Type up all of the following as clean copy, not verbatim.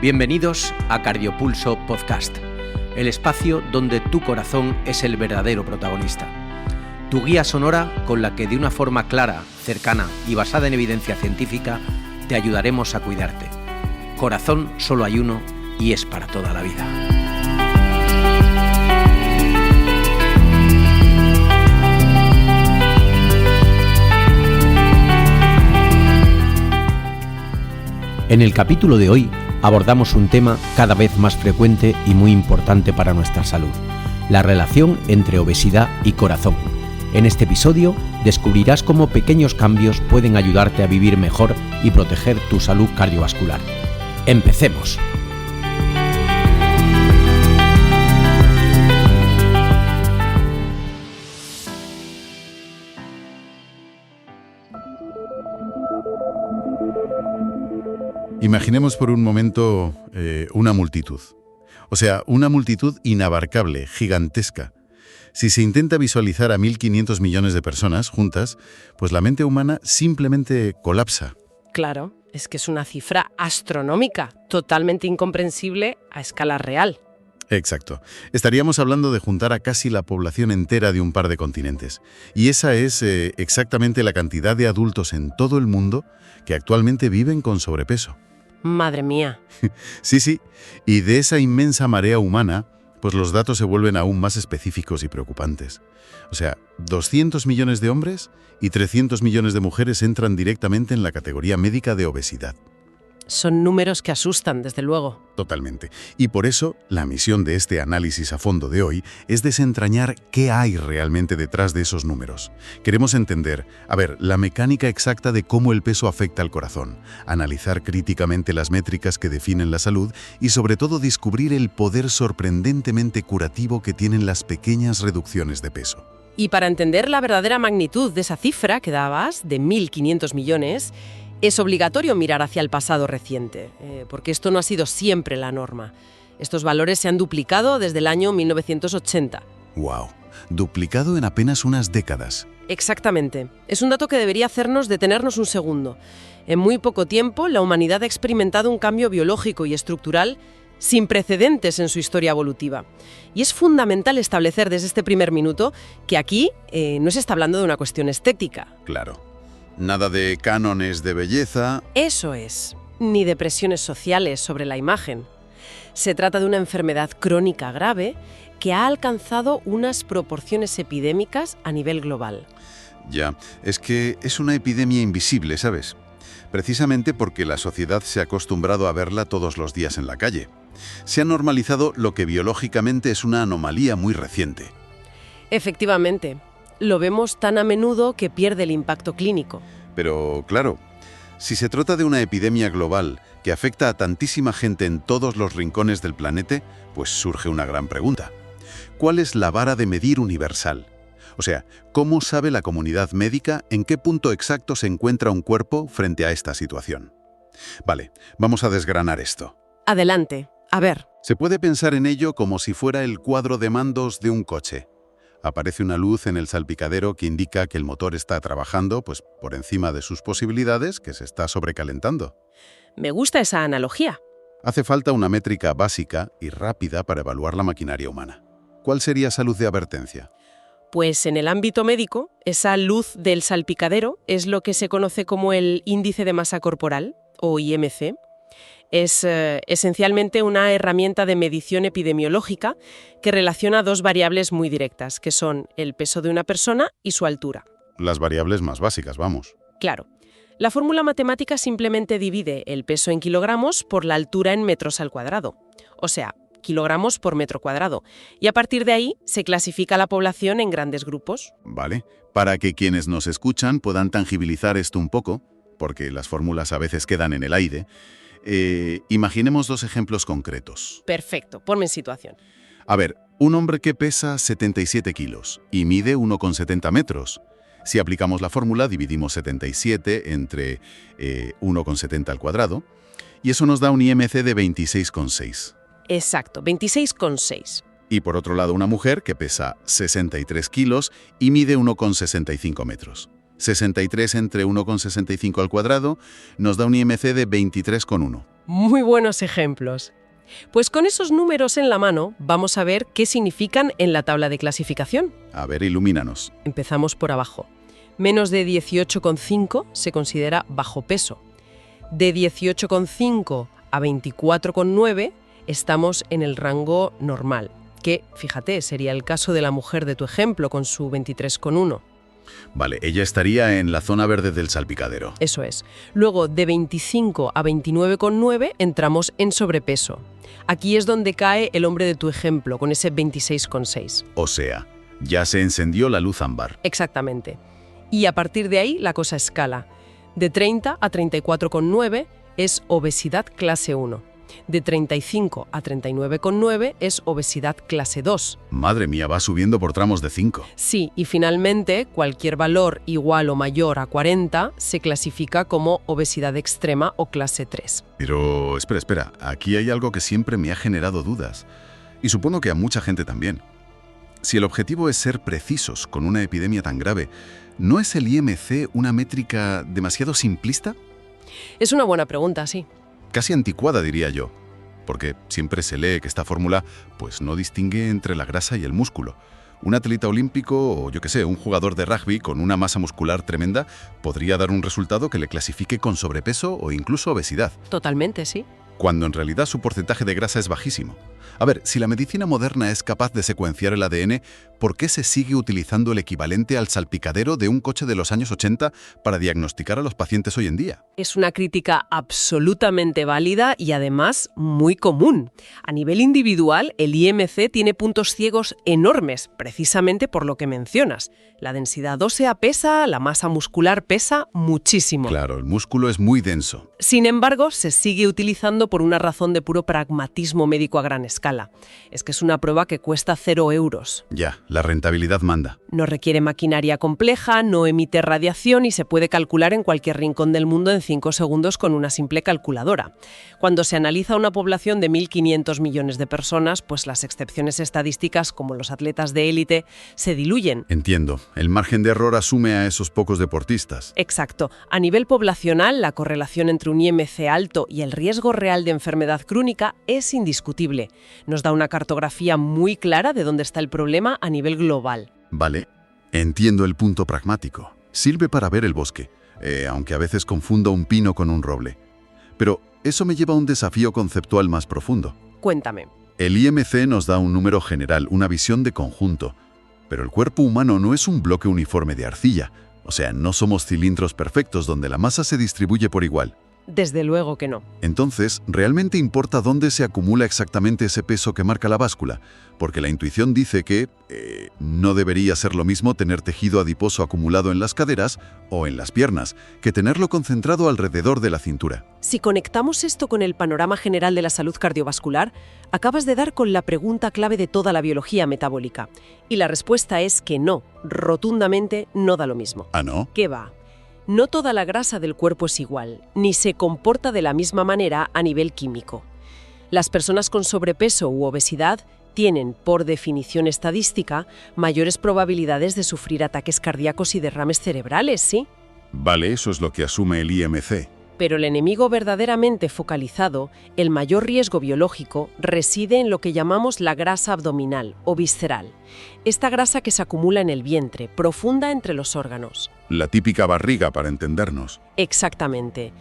Bienvenidos a Cardiopulso Podcast, el espacio donde tu corazón es el verdadero protagonista. Tu guía sonora con la que de una forma clara, cercana y basada en evidencia científica te ayudaremos a cuidarte. Corazón solo hay uno y es para toda la vida. En el capítulo de hoy abordamos un tema cada vez más frecuente y muy importante para nuestra salud: la relación entre obesidad y corazón. En este episodio descubrirás cómo pequeños cambios pueden ayudarte a vivir mejor y proteger tu salud cardiovascular. ¡Empecemos! Imaginemos por un momento una multitud. O sea, una multitud inabarcable, gigantesca. Si se intenta visualizar a 1.500 millones de personas juntas, pues la mente humana simplemente colapsa. Claro, es que es una cifra astronómica, totalmente incomprensible a escala real. Exacto. Estaríamos hablando de juntar a casi la población entera de un par de continentes. Y esa es exactamente la cantidad de adultos en todo el mundo que actualmente viven con sobrepeso. Madre mía. Sí. Y de esa inmensa marea humana, pues los datos se vuelven aún más específicos y preocupantes. O sea, 200 millones de hombres y 300 millones de mujeres entran directamente en la categoría médica de obesidad. Son números que asustan, desde luego. Totalmente. Y por eso, la misión de este análisis a fondo de hoy es desentrañar qué hay realmente detrás de esos números. Queremos entender, la mecánica exacta de cómo el peso afecta al corazón, analizar críticamente las métricas que definen la salud y sobre todo descubrir el poder sorprendentemente curativo que tienen las pequeñas reducciones de peso. Y para entender la verdadera magnitud de esa cifra que dabas, de 1.500 millones, es obligatorio mirar hacia el pasado reciente, porque esto no ha sido siempre la norma. Estos valores se han duplicado desde el año 1980. ¡Wow! Duplicado en apenas unas décadas. Exactamente. Es un dato que debería hacernos detenernos un segundo. En muy poco tiempo, la humanidad ha experimentado un cambio biológico y estructural sin precedentes en su historia evolutiva. Y es fundamental establecer desde este primer minuto que aquí no se está hablando de una cuestión estética. Claro. Nada de cánones de belleza. Eso es, ni de presiones sociales sobre la imagen. Se trata de una enfermedad crónica grave que ha alcanzado unas proporciones epidémicas a nivel global. Ya, es que es una epidemia invisible, ¿sabes? Precisamente porque la sociedad se ha acostumbrado a verla todos los días en la calle. Se ha normalizado lo que biológicamente es una anomalía muy reciente. Efectivamente. Lo vemos tan a menudo que pierde el impacto clínico. Pero, claro, si se trata de una epidemia global que afecta a tantísima gente en todos los rincones del planeta, pues surge una gran pregunta. ¿Cuál es la vara de medir universal? O sea, ¿cómo sabe la comunidad médica en qué punto exacto se encuentra un cuerpo frente a esta situación? Vale, vamos a desgranar esto. Adelante, a ver. Se puede pensar en ello como si fuera el cuadro de mandos de un coche. Aparece una luz en el salpicadero que indica que el motor está trabajando pues, por encima de sus posibilidades, que se está sobrecalentando. Me gusta esa analogía. Hace falta una métrica básica y rápida para evaluar la maquinaria humana. ¿Cuál sería esa luz de advertencia? Pues en el ámbito médico, esa luz del salpicadero es lo que se conoce como el índice de masa corporal, o IMC. Es esencialmente una herramienta de medición epidemiológica que relaciona dos variables muy directas, que son el peso de una persona y su altura. Las variables más básicas, vamos. Claro. La fórmula matemática simplemente divide el peso en kilogramos por la altura en metros al cuadrado. O sea, kilogramos por metro cuadrado. Y a partir de ahí se clasifica la población en grandes grupos. Vale. Para que quienes nos escuchan puedan tangibilizar esto un poco, porque las fórmulas a veces quedan en el aire, imaginemos dos ejemplos concretos. Perfecto, ponme en situación. Un hombre que pesa 77 kilos y mide 1,70 metros. Si aplicamos la fórmula, dividimos 77 entre 1,70 al cuadrado, y eso nos da un IMC de 26,6. Exacto, 26,6. Y por otro lado, una mujer que pesa 63 kilos y mide 1,65 metros. 63 entre 1,65 al cuadrado nos da un IMC de 23,1. Muy buenos ejemplos. Pues con esos números en la mano vamos a ver qué significan en la tabla de clasificación. A ver, ilumínanos. Empezamos por abajo. Menos de 18,5 se considera bajo peso. De 18,5 a 24,9 estamos en el rango normal, que, fíjate, sería el caso de la mujer de tu ejemplo con su 23,1. Vale, ella estaría en la zona verde del salpicadero. Eso es. Luego, de 25 a 29,9 entramos en sobrepeso. Aquí es donde cae el hombre de tu ejemplo, con ese 26,6. O sea, ya se encendió la luz ámbar. Exactamente. Y a partir de ahí la cosa escala. De 30 a 34,9 es obesidad clase 1. De 35 a 39,9 es obesidad clase 2. Madre mía, va subiendo por tramos de 5. Sí, y finalmente, cualquier valor igual o mayor a 40 se clasifica como obesidad extrema o clase 3. Pero, espera, aquí hay algo que siempre me ha generado dudas. Y supongo que a mucha gente también. Si el objetivo es ser precisos con una epidemia tan grave, ¿no es el IMC una métrica demasiado simplista? Es una buena pregunta, sí. Casi anticuada, diría yo. Porque siempre se lee que esta fórmula pues no distingue entre la grasa y el músculo. Un atleta olímpico o, yo qué sé, un jugador de rugby con una masa muscular tremenda podría dar un resultado que le clasifique con sobrepeso o incluso obesidad. Totalmente, sí. Cuando en realidad su porcentaje de grasa es bajísimo. A ver, si la medicina moderna es capaz de secuenciar el ADN, ¿por qué se sigue utilizando el equivalente al salpicadero de un coche de los años 80 para diagnosticar a los pacientes hoy en día? Es una crítica absolutamente válida y además muy común. A nivel individual, el IMC tiene puntos ciegos enormes, precisamente por lo que mencionas. La densidad ósea pesa, la masa muscular pesa muchísimo. Claro, el músculo es muy denso. Sin embargo, se sigue utilizando por una razón de puro pragmatismo médico a gran escala. Es que es una prueba que cuesta 0 euros. Ya, la rentabilidad manda. No requiere maquinaria compleja, no emite radiación y se puede calcular en cualquier rincón del mundo en 5 segundos con una simple calculadora. Cuando se analiza una población de 1.500 millones de personas, pues las excepciones estadísticas, como los atletas de élite, se diluyen. Entiendo. El margen de error asume a esos pocos deportistas. Exacto. A nivel poblacional, la correlación entre un IMC alto y el riesgo real de enfermedad crónica es indiscutible. Nos da una cartografía muy clara de dónde está el problema a nivel global. Vale, entiendo el punto pragmático. Sirve para ver el bosque, aunque a veces confundo un pino con un roble. Pero eso me lleva a un desafío conceptual más profundo. Cuéntame. El IMC nos da un número general, una visión de conjunto. Pero el cuerpo humano no es un bloque uniforme de arcilla. O sea, no somos cilindros perfectos donde la masa se distribuye por igual. Desde luego que no. Entonces, ¿realmente importa dónde se acumula exactamente ese peso que marca la báscula? Porque la intuición dice que no debería ser lo mismo tener tejido adiposo acumulado en las caderas o en las piernas, que tenerlo concentrado alrededor de la cintura. Si conectamos esto con el panorama general de la salud cardiovascular, acabas de dar con la pregunta clave de toda la biología metabólica. Y la respuesta es que no, rotundamente no da lo mismo. ¿Ah, no? ¿Qué va? No toda la grasa del cuerpo es igual, ni se comporta de la misma manera a nivel químico. Las personas con sobrepeso u obesidad tienen, por definición estadística, mayores probabilidades de sufrir ataques cardíacos y derrames cerebrales, ¿sí? Vale, eso es lo que asume el IMC. Pero el enemigo verdaderamente focalizado, el mayor riesgo biológico, reside en lo que llamamos la grasa abdominal o visceral. Esta grasa que se acumula en el vientre, profunda entre los órganos. La típica barriga, para entendernos. Exactamente.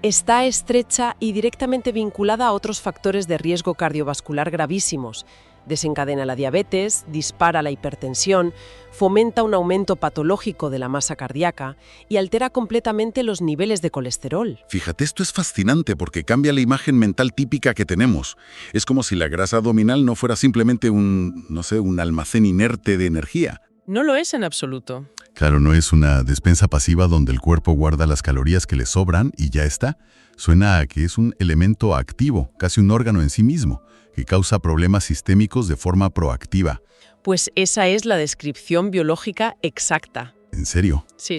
Está estrecha y directamente vinculada a otros factores de riesgo cardiovascular gravísimos. Desencadena la diabetes, dispara la hipertensión, fomenta un aumento patológico de la masa cardíaca y altera completamente los niveles de colesterol. Fíjate, esto es fascinante porque cambia la imagen mental típica que tenemos. Es como si la grasa abdominal no fuera simplemente un almacén inerte de energía. No lo es en absoluto. Claro, no es una despensa pasiva donde el cuerpo guarda las calorías que le sobran y ya está. Suena a que es un elemento activo, casi un órgano en sí mismo, que causa problemas sistémicos de forma proactiva. Pues esa es la descripción biológica exacta. ¿En serio? Sí.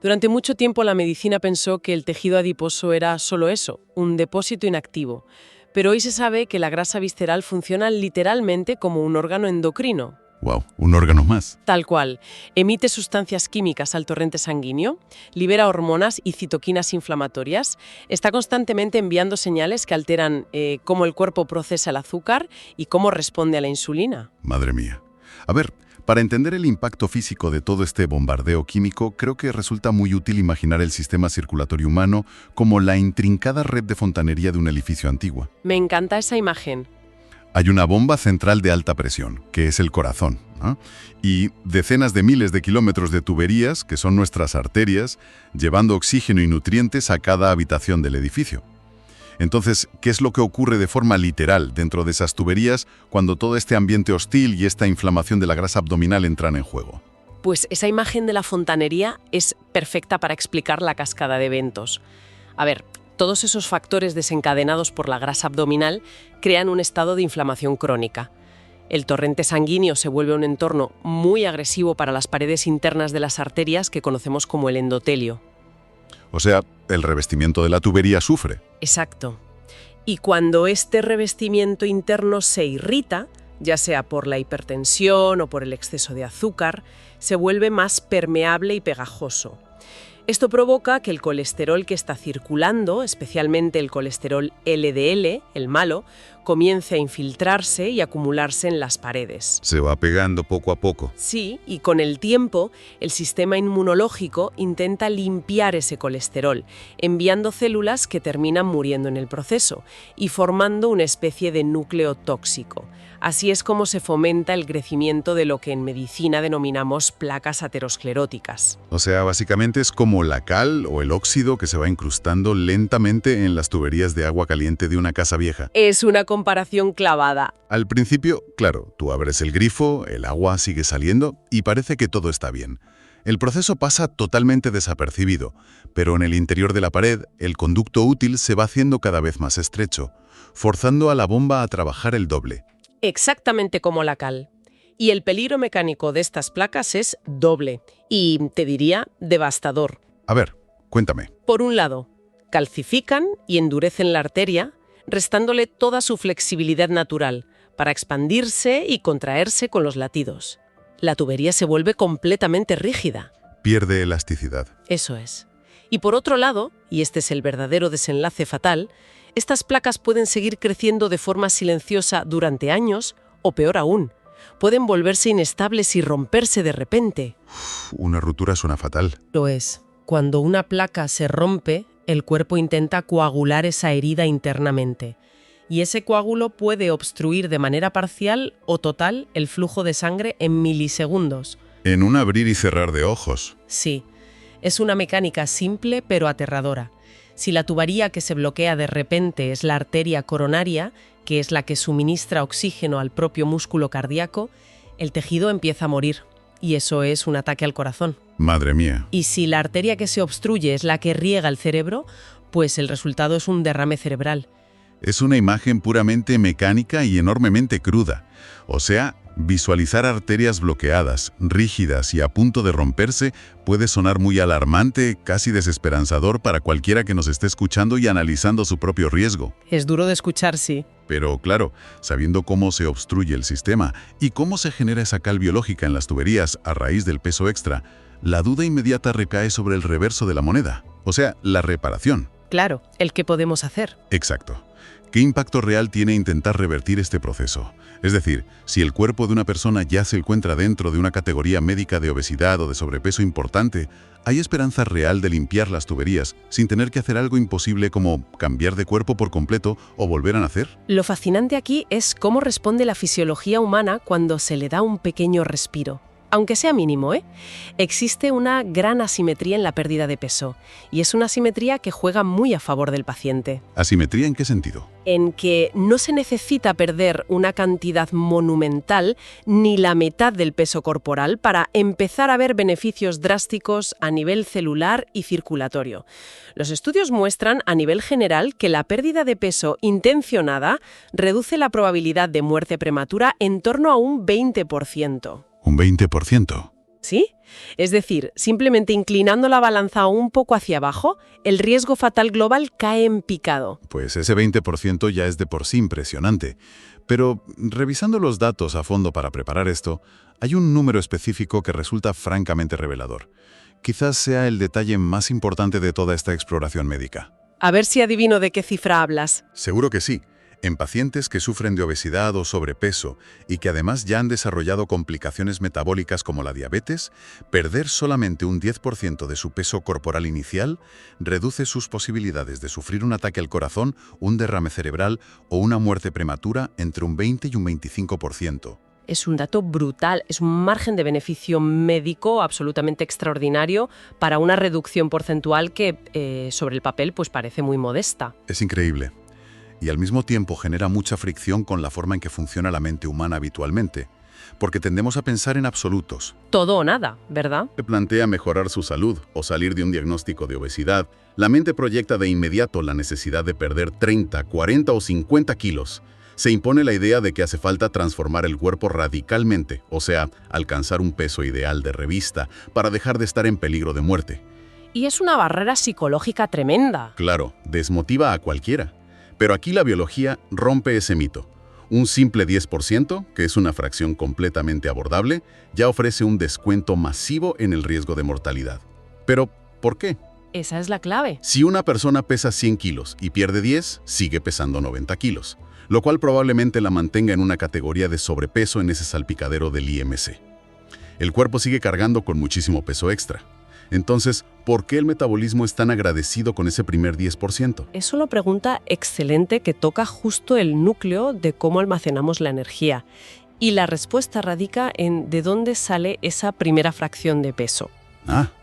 Durante mucho tiempo la medicina pensó que el tejido adiposo era solo eso, un depósito inactivo. Pero hoy se sabe que la grasa visceral funciona literalmente como un órgano endocrino. Wow, un órgano más. Tal cual. Emite sustancias químicas al torrente sanguíneo, libera hormonas y citoquinas inflamatorias, está constantemente enviando señales que alteran cómo el cuerpo procesa el azúcar y cómo responde a la insulina. Madre mía. A ver, para entender el impacto físico de todo este bombardeo químico, creo que resulta muy útil imaginar el sistema circulatorio humano como la intrincada red de fontanería de un edificio antiguo. Me encanta esa imagen. Hay una bomba central de alta presión, que es el corazón, ¿no? Y decenas de miles de kilómetros de tuberías, que son nuestras arterias, llevando oxígeno y nutrientes a cada habitación del edificio. Entonces, ¿qué es lo que ocurre de forma literal dentro de esas tuberías cuando todo este ambiente hostil y esta inflamación de la grasa abdominal entran en juego? Pues esa imagen de la fontanería es perfecta para explicar la cascada de eventos. A ver, todos esos factores desencadenados por la grasa abdominal crean un estado de inflamación crónica. El torrente sanguíneo se vuelve un entorno muy agresivo para las paredes internas de las arterias que conocemos como el endotelio. O sea, el revestimiento de la tubería sufre. Exacto. Y cuando este revestimiento interno se irrita, ya sea por la hipertensión o por el exceso de azúcar, se vuelve más permeable y pegajoso. Esto provoca que el colesterol que está circulando, especialmente el colesterol LDL, el malo, comience a infiltrarse y acumularse en las paredes. Se va pegando poco a poco. Sí, y con el tiempo, el sistema inmunológico intenta limpiar ese colesterol, enviando células que terminan muriendo en el proceso y formando una especie de núcleo tóxico. Así es como se fomenta el crecimiento de lo que en medicina denominamos placas ateroscleróticas. O sea, básicamente es como la cal o el óxido que se va incrustando lentamente en las tuberías de agua caliente de una casa vieja. Es una comparación clavada. Al principio, claro, tú abres el grifo, el agua sigue saliendo y parece que todo está bien. El proceso pasa totalmente desapercibido, pero en el interior de la pared, el conducto útil se va haciendo cada vez más estrecho, forzando a la bomba a trabajar el doble. Exactamente como la cal. Y el peligro mecánico de estas placas es doble y, te diría, devastador. A ver, cuéntame. Por un lado, calcifican y endurecen la arteria, restándole toda su flexibilidad natural para expandirse y contraerse con los latidos. La tubería se vuelve completamente rígida. Pierde elasticidad. Eso es. Y por otro lado, y este es el verdadero desenlace fatal, estas placas pueden seguir creciendo de forma silenciosa durante años, o peor aún, pueden volverse inestables y romperse de repente. Una ruptura suena fatal. Lo es. Cuando una placa se rompe, el cuerpo intenta coagular esa herida internamente. Y ese coágulo puede obstruir de manera parcial o total el flujo de sangre en milisegundos. En un abrir y cerrar de ojos. Sí, es una mecánica simple pero aterradora. Si la tubería que se bloquea de repente es la arteria coronaria, que es la que suministra oxígeno al propio músculo cardíaco, el tejido empieza a morir. Y eso es un ataque al corazón. Madre mía. Y si la arteria que se obstruye es la que riega el cerebro, pues el resultado es un derrame cerebral. Es una imagen puramente mecánica y enormemente cruda. O sea, visualizar arterias bloqueadas, rígidas y a punto de romperse puede sonar muy alarmante, casi desesperanzador para cualquiera que nos esté escuchando y analizando su propio riesgo. Es duro de escuchar, sí. Pero claro, sabiendo cómo se obstruye el sistema y cómo se genera esa cal biológica en las tuberías a raíz del peso extra, la duda inmediata recae sobre el reverso de la moneda, o sea, la reparación. Claro, el que podemos hacer. Exacto. ¿Qué impacto real tiene intentar revertir este proceso? Es decir, si el cuerpo de una persona ya se encuentra dentro de una categoría médica de obesidad o de sobrepeso importante, ¿hay esperanza real de limpiar las tuberías sin tener que hacer algo imposible como cambiar de cuerpo por completo o volver a nacer? Lo fascinante aquí es cómo responde la fisiología humana cuando se le da un pequeño respiro. Aunque sea mínimo, existe una gran asimetría en la pérdida de peso, y es una asimetría que juega muy a favor del paciente. ¿Asimetría en qué sentido? En que no se necesita perder una cantidad monumental ni la mitad del peso corporal para empezar a ver beneficios drásticos a nivel celular y circulatorio. Los estudios muestran a nivel general que la pérdida de peso intencionada reduce la probabilidad de muerte prematura en torno a un 20%. ¿Un 20%? ¿Sí? Es decir, simplemente inclinando la balanza un poco hacia abajo, el riesgo fatal global cae en picado. Pues ese 20% ya es de por sí impresionante. Pero, revisando los datos a fondo para preparar esto, hay un número específico que resulta francamente revelador. Quizás sea el detalle más importante de toda esta exploración médica. A ver si adivino de qué cifra hablas. Seguro que sí. En pacientes que sufren de obesidad o sobrepeso y que además ya han desarrollado complicaciones metabólicas como la diabetes, perder solamente un 10% de su peso corporal inicial reduce sus posibilidades de sufrir un ataque al corazón, un derrame cerebral o una muerte prematura entre un 20 y un 25%. Es un dato brutal, es un margen de beneficio médico absolutamente extraordinario para una reducción porcentual que sobre el papel pues parece muy modesta. Es increíble. Y al mismo tiempo genera mucha fricción con la forma en que funciona la mente humana habitualmente, porque tendemos a pensar en absolutos. Todo o nada, ¿verdad? Se plantea mejorar su salud o salir de un diagnóstico de obesidad. La mente proyecta de inmediato la necesidad de perder 30, 40 o 50 kilos. Se impone la idea de que hace falta transformar el cuerpo radicalmente, o sea, alcanzar un peso ideal de revista para dejar de estar en peligro de muerte. Y es una barrera psicológica tremenda. Claro, desmotiva a cualquiera. Pero aquí la biología rompe ese mito. Un simple 10%, que es una fracción completamente abordable, ya ofrece un descuento masivo en el riesgo de mortalidad. Pero, ¿por qué? Esa es la clave. Si una persona pesa 100 kilos y pierde 10, sigue pesando 90 kilos, lo cual probablemente la mantenga en una categoría de sobrepeso en ese salpicadero del IMC. El cuerpo sigue cargando con muchísimo peso extra. Entonces, ¿por qué el metabolismo es tan agradecido con ese primer 10%? Es una pregunta excelente que toca justo el núcleo de cómo almacenamos la energía. Y la respuesta radica en de dónde sale esa primera fracción de peso.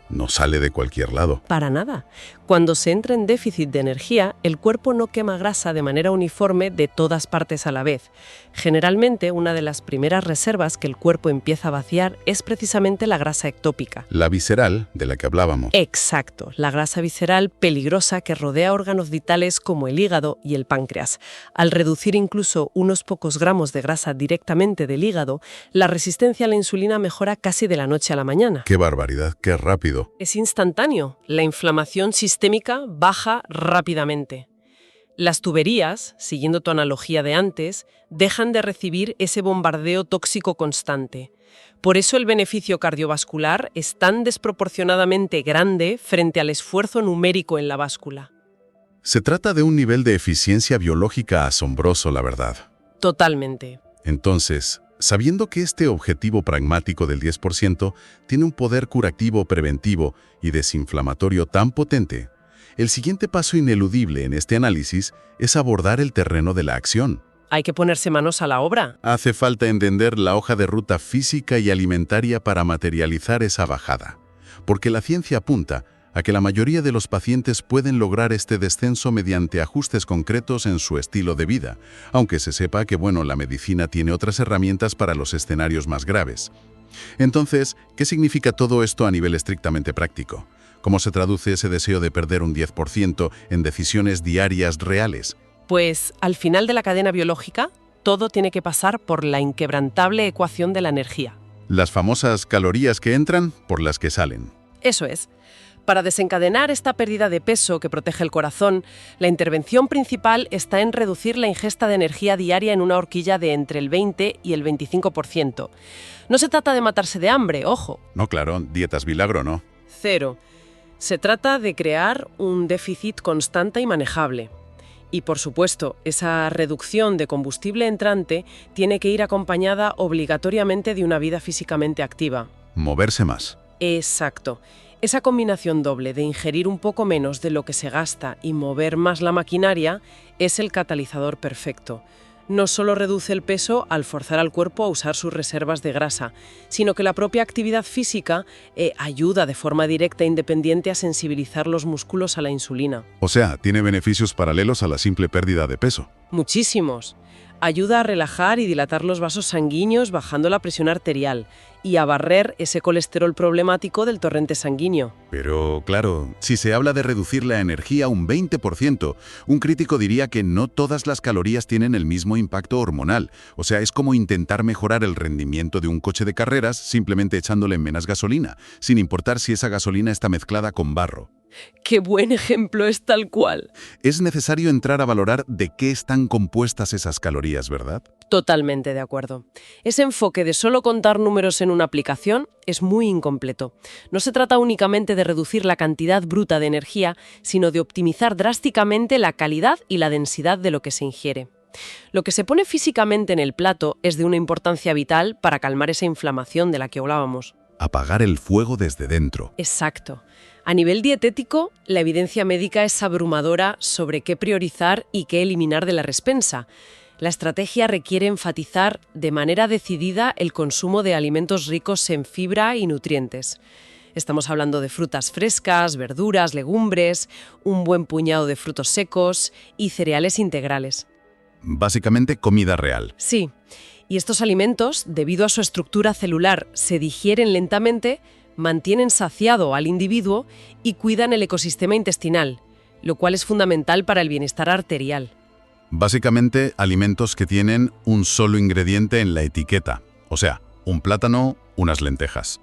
No sale de cualquier lado. Para nada. Cuando se entra en déficit de energía, el cuerpo no quema grasa de manera uniforme de todas partes a la vez. Generalmente, una de las primeras reservas que el cuerpo empieza a vaciar es precisamente la grasa ectópica. La visceral, de la que hablábamos. Exacto, la grasa visceral peligrosa que rodea órganos vitales como el hígado y el páncreas. Al reducir incluso unos pocos gramos de grasa directamente del hígado, la resistencia a la insulina mejora casi de la noche a la mañana. ¡Qué barbaridad! ¡Qué rápido! Es instantáneo. La inflamación sistémica baja rápidamente. Las tuberías, siguiendo tu analogía de antes, dejan de recibir ese bombardeo tóxico constante. Por eso el beneficio cardiovascular es tan desproporcionadamente grande frente al esfuerzo numérico en la báscula. Se trata de un nivel de eficiencia biológica asombroso, la verdad. Totalmente. Entonces, sabiendo que este objetivo pragmático del 10% tiene un poder curativo, preventivo y desinflamatorio tan potente, el siguiente paso ineludible en este análisis es abordar el terreno de la acción. Hay que ponerse manos a la obra. Hace falta entender la hoja de ruta física y alimentaria para materializar esa bajada, porque la ciencia apunta a que la mayoría de los pacientes pueden lograr este descenso mediante ajustes concretos en su estilo de vida, aunque se sepa que, la medicina tiene otras herramientas para los escenarios más graves. Entonces, ¿qué significa todo esto a nivel estrictamente práctico? ¿Cómo se traduce ese deseo de perder un 10% en decisiones diarias reales? Pues, al final de la cadena biológica, todo tiene que pasar por la inquebrantable ecuación de la energía. Las famosas calorías que entran por las que salen. Eso es. Para desencadenar esta pérdida de peso que protege el corazón, la intervención principal está en reducir la ingesta de energía diaria en una horquilla de entre el 20 y el 25%. No se trata de matarse de hambre, ojo. No, claro, dietas milagro, ¿no? Cero. Se trata de crear un déficit constante y manejable. Y, por supuesto, esa reducción de combustible entrante tiene que ir acompañada obligatoriamente de una vida físicamente activa. Moverse más. Exacto. Esa combinación doble de ingerir un poco menos de lo que se gasta y mover más la maquinaria es el catalizador perfecto. No solo reduce el peso al forzar al cuerpo a usar sus reservas de grasa, sino que la propia actividad física ayuda de forma directa e independiente a sensibilizar los músculos a la insulina. O sea, tiene beneficios paralelos a la simple pérdida de peso. Muchísimos. Ayuda a relajar y dilatar los vasos sanguíneos bajando la presión arterial y a barrer ese colesterol problemático del torrente sanguíneo. Pero, claro, si se habla de reducir la energía un 20%, un crítico diría que no todas las calorías tienen el mismo impacto hormonal. O sea, es como intentar mejorar el rendimiento de un coche de carreras simplemente echándole menos gasolina, sin importar si esa gasolina está mezclada con barro. ¡Qué buen ejemplo! Es tal cual. Es necesario entrar a valorar de qué están compuestas esas calorías, ¿verdad? Totalmente de acuerdo. Ese enfoque de solo contar números en una aplicación es muy incompleto. No se trata únicamente de reducir la cantidad bruta de energía, sino de optimizar drásticamente la calidad y la densidad de lo que se ingiere. Lo que se pone físicamente en el plato es de una importancia vital para calmar esa inflamación de la que hablábamos. Apagar el fuego desde dentro. Exacto. A nivel dietético, la evidencia médica es abrumadora sobre qué priorizar y qué eliminar de la despensa. La estrategia requiere enfatizar de manera decidida el consumo de alimentos ricos en fibra y nutrientes. Estamos hablando de frutas frescas, verduras, legumbres, un buen puñado de frutos secos y cereales integrales. Básicamente comida real. Sí, y estos alimentos, debido a su estructura celular, se digieren lentamente, mantienen saciado al individuo y cuidan el ecosistema intestinal, lo cual es fundamental para el bienestar arterial. Básicamente alimentos que tienen un solo ingrediente en la etiqueta, o sea, un plátano, unas lentejas.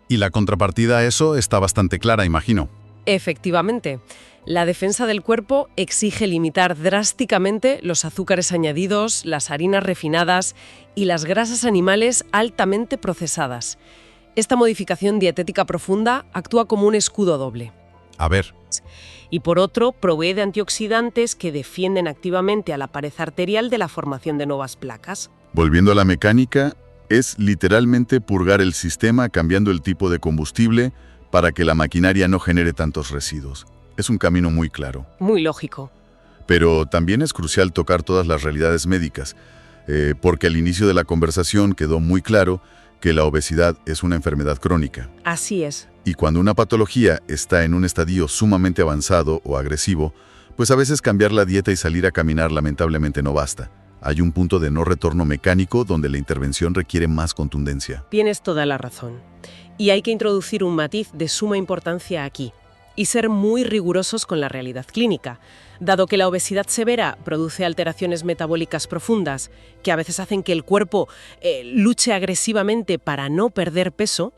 Y la contrapartida a eso está bastante clara, imagino. Efectivamente, la defensa del cuerpo exige limitar drásticamente los azúcares añadidos, las harinas refinadas y las grasas animales altamente procesadas. Esta modificación dietética profunda actúa como un escudo doble. A ver. Y por otro, provee de antioxidantes que defienden activamente a la pared arterial de la formación de nuevas placas. Volviendo a la mecánica, es literalmente purgar el sistema cambiando el tipo de combustible para que la maquinaria no genere tantos residuos. Es un camino muy claro. Muy lógico. Pero también es crucial tocar todas las realidades médicas, porque al inicio de la conversación quedó muy claro que la obesidad es una enfermedad crónica. Así es. Y cuando una patología está en un estadio sumamente avanzado o agresivo, pues a veces cambiar la dieta y salir a caminar lamentablemente no basta. Hay un punto de no retorno mecánico donde la intervención requiere más contundencia. Tienes toda la razón. Y hay que introducir un matiz de suma importancia aquí, y ser muy rigurosos con la realidad clínica. Dado que la obesidad severa produce alteraciones metabólicas profundas que a veces hacen que el cuerpo luche agresivamente para no perder peso,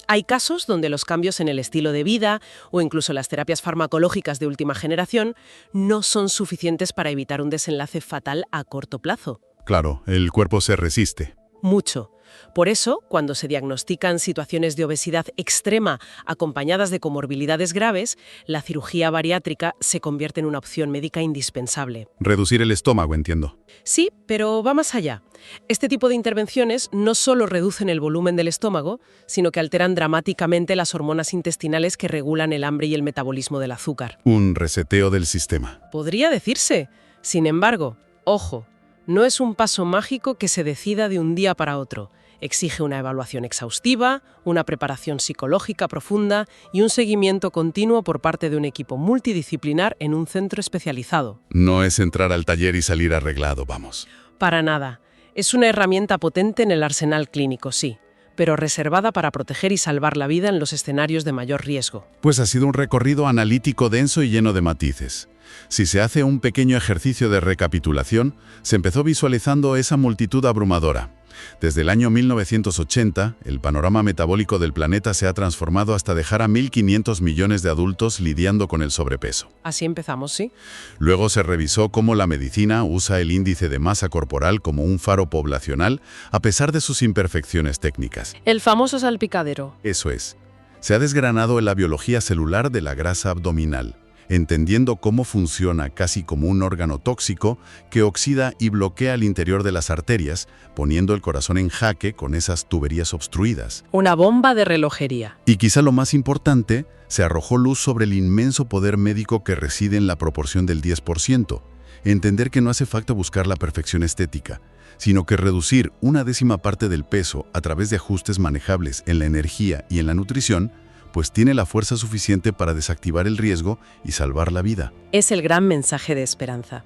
hay casos donde los cambios en el estilo de vida o incluso las terapias farmacológicas de última generación no son suficientes para evitar un desenlace fatal a corto plazo. Claro, el cuerpo se resiste. Mucho. Por eso, cuando se diagnostican situaciones de obesidad extrema acompañadas de comorbilidades graves, la cirugía bariátrica se convierte en una opción médica indispensable. Reducir el estómago, entiendo. Sí, pero va más allá. Este tipo de intervenciones no solo reducen el volumen del estómago, sino que alteran dramáticamente las hormonas intestinales que regulan el hambre y el metabolismo del azúcar. Un reseteo del sistema. Podría decirse. Sin embargo, ojo, no es un paso mágico que se decida de un día para otro. Exige una evaluación exhaustiva, una preparación psicológica profunda y un seguimiento continuo por parte de un equipo multidisciplinar en un centro especializado. No es entrar al taller y salir arreglado, vamos. Para nada. Es una herramienta potente en el arsenal clínico, sí, pero reservada para proteger y salvar la vida en los escenarios de mayor riesgo. Pues ha sido un recorrido analítico denso y lleno de matices. Si se hace un pequeño ejercicio de recapitulación, se empezó visualizando esa multitud abrumadora. Desde el año 1980, el panorama metabólico del planeta se ha transformado hasta dejar a 1.500 millones de adultos lidiando con el sobrepeso. Así empezamos, ¿sí? Luego se revisó cómo la medicina usa el índice de masa corporal como un faro poblacional a pesar de sus imperfecciones técnicas. El famoso salpicadero. Eso es. Se ha desgranado la biología celular de la grasa abdominal, entendiendo cómo funciona casi como un órgano tóxico que oxida y bloquea el interior de las arterias, poniendo el corazón en jaque con esas tuberías obstruidas. Una bomba de relojería. Y quizá lo más importante, se arrojó luz sobre el inmenso poder médico que reside en la proporción del 10%. Entender que no hace falta buscar la perfección estética, sino que reducir una décima parte del peso a través de ajustes manejables en la energía y en la nutrición, pues tiene la fuerza suficiente para desactivar el riesgo y salvar la vida. Es el gran mensaje de esperanza.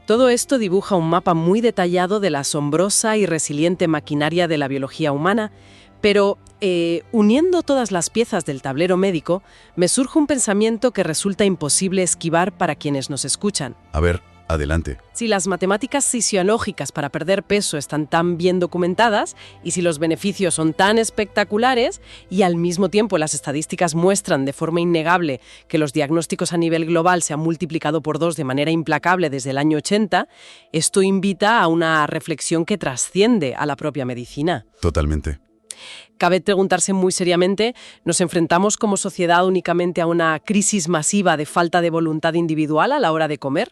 Todo esto dibuja un mapa muy detallado de la asombrosa y resiliente maquinaria de la biología humana, pero uniendo todas las piezas del tablero médico, me surge un pensamiento que resulta imposible esquivar para quienes nos escuchan. A ver, Adelante. Si las matemáticas fisiológicas para perder peso están tan bien documentadas y si los beneficios son tan espectaculares y al mismo tiempo las estadísticas muestran de forma innegable que los diagnósticos a nivel global se han multiplicado por 2 de manera implacable desde el año 80, esto invita a una reflexión que trasciende a la propia medicina. Totalmente. Cabe preguntarse muy seriamente, ¿nos enfrentamos como sociedad únicamente a una crisis masiva de falta de voluntad individual a la hora de comer?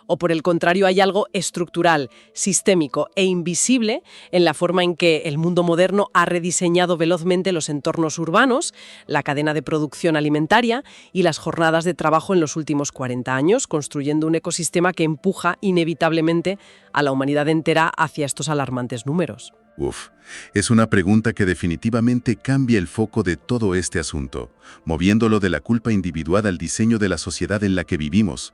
¿O por el contrario hay algo estructural, sistémico e invisible en la forma en que el mundo moderno ha rediseñado velozmente los entornos urbanos, la cadena de producción alimentaria y las jornadas de trabajo en los últimos 40 años, construyendo un ecosistema que empuja inevitablemente a la humanidad entera hacia estos alarmantes números? Es una pregunta que definitivamente cambia el foco de todo este asunto, moviéndolo de la culpa individual al diseño de la sociedad en la que vivimos.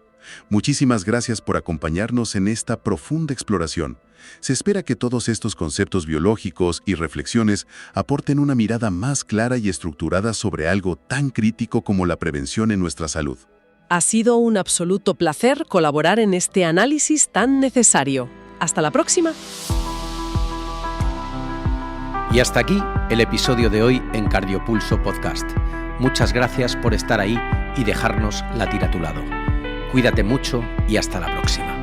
Muchísimas gracias por acompañarnos en esta profunda exploración. Se espera que todos estos conceptos biológicos y reflexiones aporten una mirada más clara y estructurada sobre algo tan crítico como la prevención en nuestra salud. Ha sido un absoluto placer colaborar en este análisis tan necesario. Hasta la próxima. Y hasta aquí el episodio de hoy en Cardiopulso Podcast. Muchas gracias por estar ahí y dejarnos latir a tu lado. Cuídate mucho y hasta la próxima.